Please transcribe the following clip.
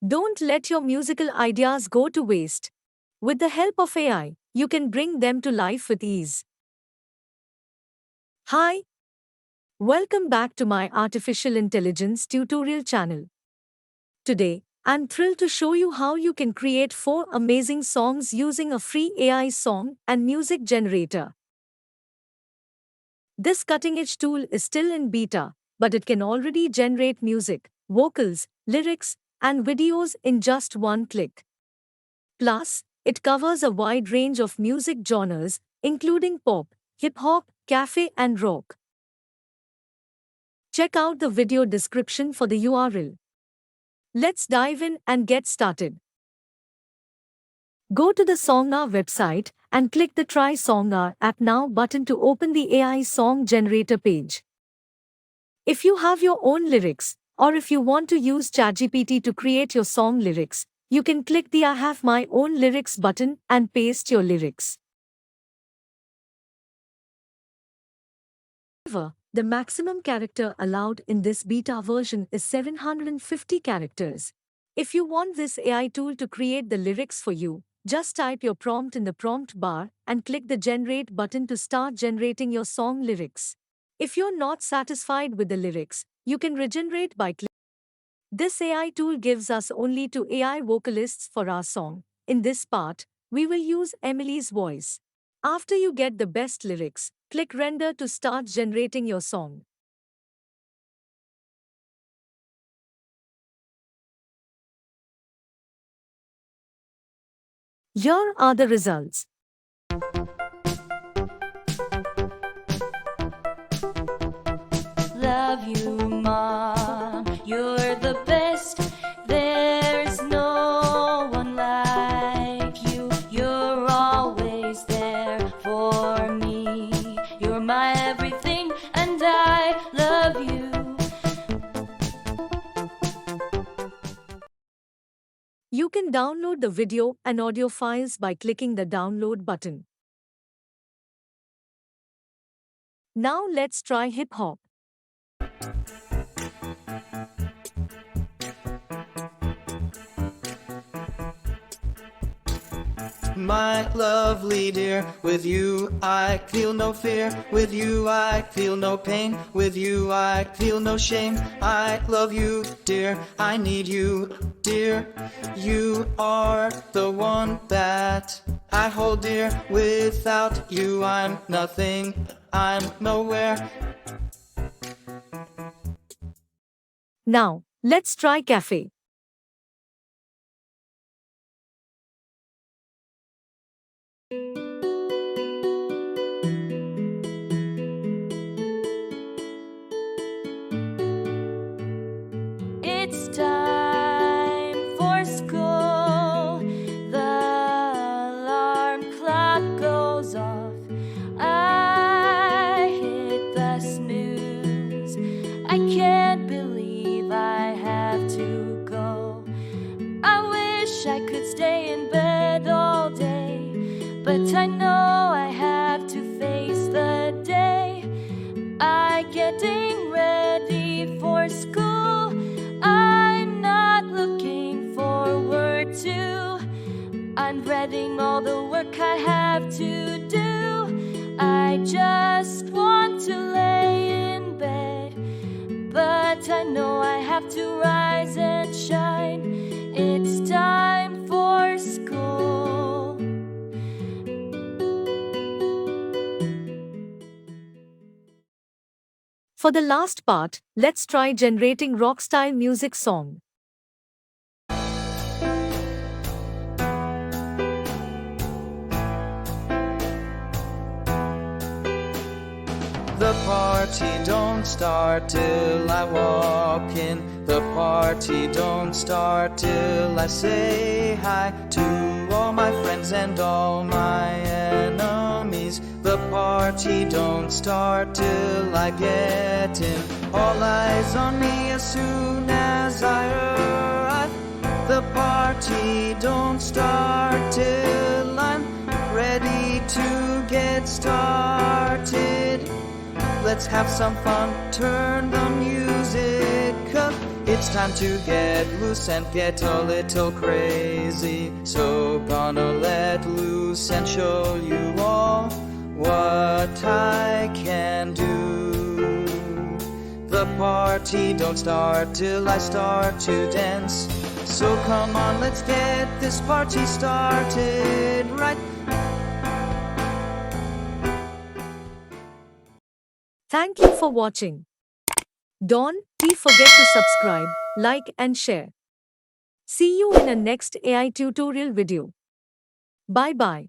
Don't let your musical ideas go to waste. With the help of AI, you can bring them to life with ease. Hi, welcome back to my artificial intelligence tutorial channel. Today, I'm thrilled to show you how you can create 4 amazing songs using a free AI song and music generator. This cutting-edge tool is still in beta, but it can already generate music, vocals, lyrics, and videos in just one click. Plus, it covers a wide range of music genres, including pop, hip-hop, cafe, and rock. Check out the video description for the URL. Let's dive in and get started. Go to the Songar website and click the Try Songar app now button to open the AI song generator page. If you have your own lyrics, or if you want to use ChatGPT to create your song lyrics, you can click the I have my own lyrics button and paste your lyrics. However, the maximum character allowed in this beta version is 750 characters. If you want this AI tool to create the lyrics for you, just type your prompt in the prompt bar and click the Generate button to start generating your song lyrics. If you're not satisfied with the lyrics, you can regenerate by clicking. This AI tool gives us only 2 AI vocalists for our song. In this part, we will use Emily's voice. After you get the best lyrics, click Render to start generating your song. Here are the results. Love you, Mom. You're the best. There's no one like you. You're always there for me. You're my everything, and I love you. You can download the video and audio files by clicking the Download button. Now let's try hip hop. My lovely dear, with you I feel no fear, with you I feel no pain, with you I feel no shame. I love you, dear, I need you, dear. You are the one that I hold dear. Without you I'm nothing, I'm nowhere. Now, let's try cafe. It's time for school. The alarm clock goes off. I hit the snooze. I can't believe I have to go. I wish I could stay in bed all day, but I know I have to face the day. I'm getting ready for school. I'm not looking forward to. I'm dreading all the work I have to do. I just want to lay in bed, but I know I have to rise and shine. It's time for school. For the last part, let's try generating rock-style music song. The party don't start till I walk in. The party don't start till I say hi to all my friends and all my enemies. The party don't start till I get in. All eyes on me as soon as I arrive. The party don't start till I'm ready to get started. Let's have some fun, turn the music up. It's It's time to get loose and get a little crazy. So gonna let loose and show you all what I can do. The party don't start till I start to dance. So come on, let's get this party started right. Thank you for watching. Don't forget to subscribe, like and share. See you in a next AI tutorial video. Bye bye.